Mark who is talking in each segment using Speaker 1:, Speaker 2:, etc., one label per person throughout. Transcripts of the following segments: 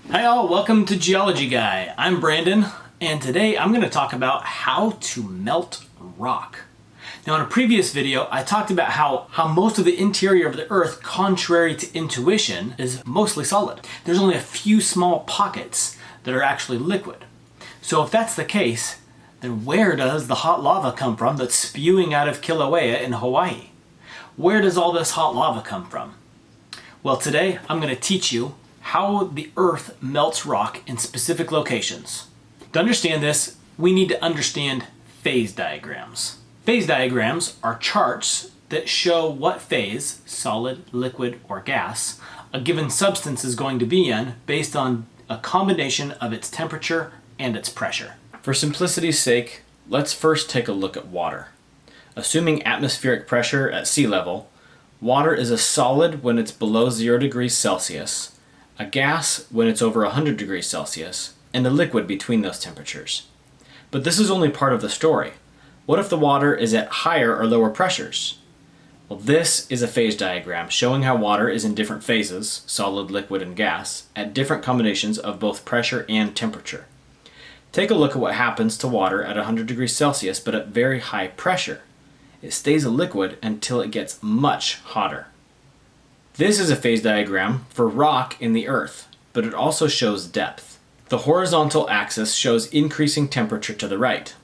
Speaker 1: Hi all, welcome to Geology Guy. I'm Brandon, and today I'm going to talk about how to melt rock. Now in a previous video, I talked about how most of the interior of the Earth, contrary to intuition, is mostly solid. There's only a few small pockets that are actually liquid. So if that's the case, then where does the hot lava come from that's spewing out of Kilauea in Hawaii? Where does all this hot lava come from? Well, today I'm going to teach you how the Earth melts rock in specific locations. To understand this, we need to understand phase diagrams. Phase diagrams are charts that show what phase, solid, liquid, or gas, a given substance is going to be in based on a combination of its temperature and its pressure. For simplicity's sake, let's first take a look at water. Assuming atmospheric pressure at sea level, water is a solid when it's below 0 degrees Celsius, a gas when it's over 100 degrees Celsius, and a liquid between those temperatures. But this is only part of the story. What if the water is at higher or lower pressures? Well, this is a phase diagram showing how water is in different phases, solid, liquid, and gas, at different combinations of both pressure and temperature. Take a look at what happens to water at 100 degrees Celsius but at very high pressure. It stays a liquid until it gets much hotter. This is a phase diagram for rock in the Earth, but it also shows depth. The horizontal axis shows increasing temperature to the right.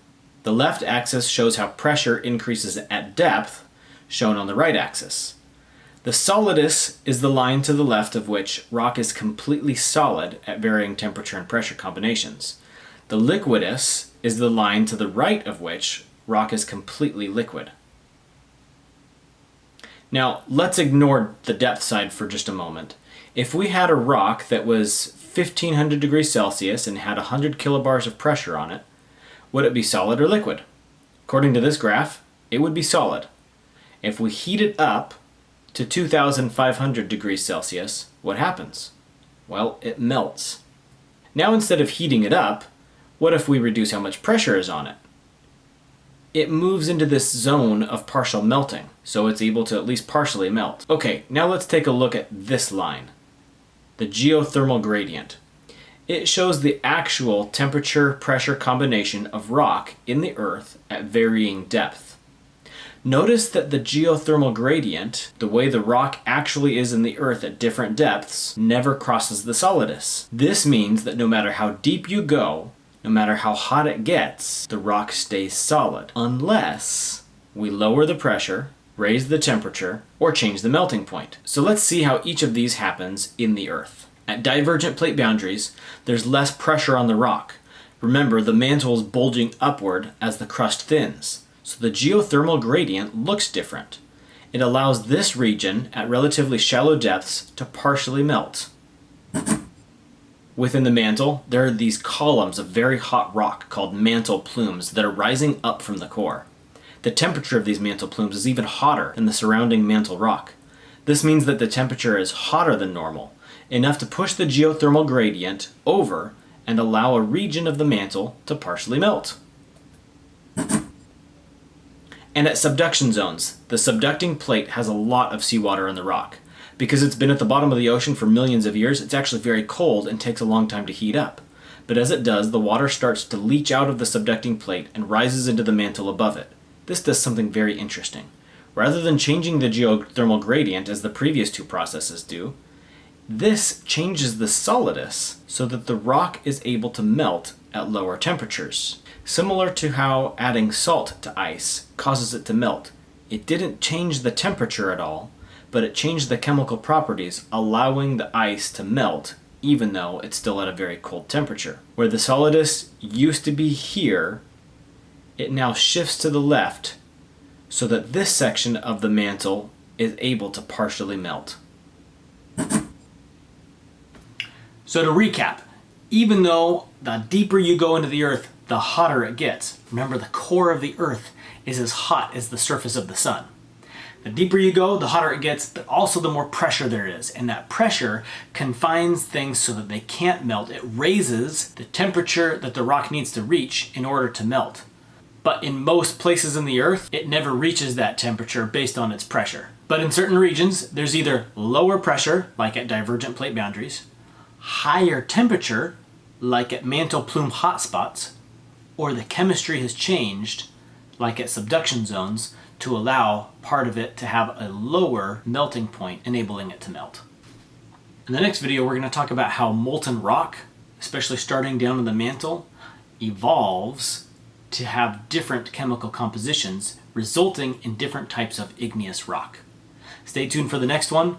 Speaker 1: The left axis shows how pressure increases at depth, shown on the right axis. The solidus is the line to the left of which rock is completely solid at varying temperature and pressure combinations. The liquidus is the line to the right of which rock is completely liquid. Now, let's ignore the depth side for just a moment. If we had a rock that was 1500 degrees Celsius and had 100 kilobars of pressure on it, would it be solid or liquid? According to this graph, it would be solid. If we heat it up to 2500 degrees Celsius, what happens? Well, it melts. Now, instead of heating it up, what if we reduce how much pressure is on it? It moves into this zone of partial melting, so it's able to at least partially melt. Okay, now let's take a look at this line, the geothermal gradient. It shows the actual temperature-pressure combination of rock in the Earth at varying depth. Notice that the geothermal gradient, the way the rock actually is in the Earth at different depths, never crosses the solidus. This means that no matter how deep you go, no matter how hot it gets, the rock stays solid, unless we lower the pressure, raise the temperature, or change the melting point. So let's see how each of these happens in the Earth. At divergent plate boundaries, there's less pressure on the rock. Remember, the mantle is bulging upward as the crust thins, so the geothermal gradient looks different. It allows this region at relatively shallow depths to partially melt. Within the mantle, there are these columns of very hot rock called mantle plumes that are rising up from the core. The temperature of these mantle plumes is even hotter than the surrounding mantle rock. This means that the temperature is hotter than normal, enough to push the geothermal gradient over and allow a region of the mantle to partially melt. And at subduction zones, the subducting plate has a lot of seawater in the rock. Because it's been at the bottom of the ocean for millions of years, it's actually very cold and takes a long time to heat up. But as it does, the water starts to leach out of the subducting plate and rises into the mantle above it. This does something very interesting. Rather than changing the geothermal gradient as the previous two processes do, this changes the solidus so that the rock is able to melt at lower temperatures. Similar to how adding salt to ice causes it to melt. It didn't change the temperature at all, but it changed the chemical properties, allowing the ice to melt even though it's still at a very cold temperature. Where the solidus used to be here, it now shifts to the left so that this section of the mantle is able to partially melt. So to recap, even though the deeper you go into the Earth, the hotter it gets. Remember, the core of the Earth is as hot as the surface of the sun. The deeper you go, the hotter it gets, but also the more pressure there is. And that pressure confines things so that they can't melt. It raises the temperature that the rock needs to reach in order to melt. But in most places in the Earth, it never reaches that temperature based on its pressure. But in certain regions, there's either lower pressure, like at divergent plate boundaries, higher temperature, like at mantle plume hotspots, or the chemistry has changed, like at subduction zones, to allow part of it to have a lower melting point, enabling it to melt. In the next video, we're going to talk about how molten rock, especially starting down in the mantle, evolves to have different chemical compositions, resulting in different types of igneous rock. Stay tuned for the next one,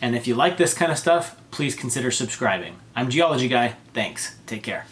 Speaker 1: and if you like this kind of stuff, please consider subscribing. I'm Geology Guy. Thanks. Take care.